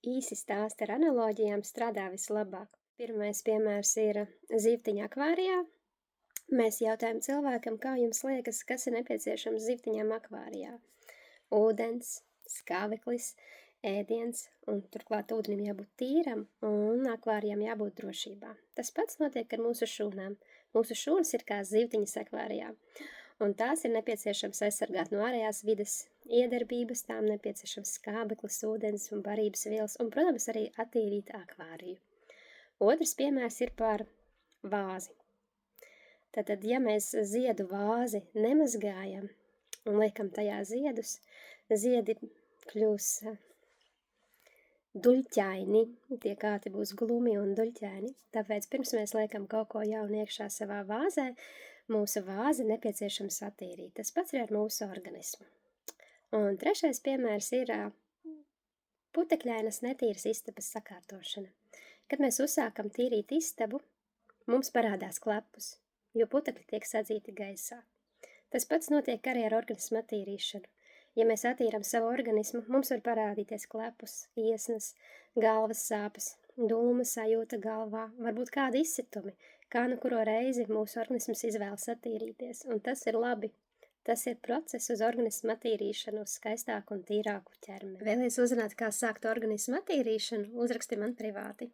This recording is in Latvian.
Īsi stāsti ar analoģijām strādā vislabāk. Pirmais piemērs ir zivtiņa akvārijā. Mēs jautājam cilvēkam, kā jums liekas, kas ir nepieciešams zivtiņām akvārijā. Ūdens, skābeklis, ēdiens, un turklāt ūdenim jābūt tīram, un akvārijām jābūt drošībā. Tas pats notiek ar mūsu šūnām. Mūsu šūnas ir kā zivtiņas akvārijā, un tās ir nepieciešams aizsargāt no ārējās vides iedarbības, tām nepieciešams skābeklis, ūdens un barības vielas, un, protams, arī attīrīt akvāriju. Otrs piemērs ir par vāzi. Tātad, ja mēs ziedu vāzi nemazgājam un liekam tajā ziedus, ziedi kļūs duļķaini, tie kāti būs glumi un duļķaini. Tāpēc pirms mēs liekam kaut ko jaunu iekšā savā vāzē, mūsu vāzi nepieciešams attīrīt. Tas pats ir ar mūsu organismu. Un trešais piemērs ir putekļainas netīras istabas sakārtošana. Kad mēs uzsākam tīrīt istabu, mums parādās klepus, jo putekļi tiek sadzīti gaisā. Tas pats notiek arī ar organismu attīrīšanu. Ja mēs attīram savu organismu, mums var parādīties klepus, iesnas, galvas sāpes, dūma sajūta galvā, varbūt kādi izsitumi, kā nu kuro reizi mūsu organisms izvēlas attīrīties, un tas ir labi. Tas ir process uz organismu attīrīšanu, uz skaistāku un tīrāku ķermeni. Vēlies uzzināt, kā sākt organismu attīrīšanu, uzraksti man privāti.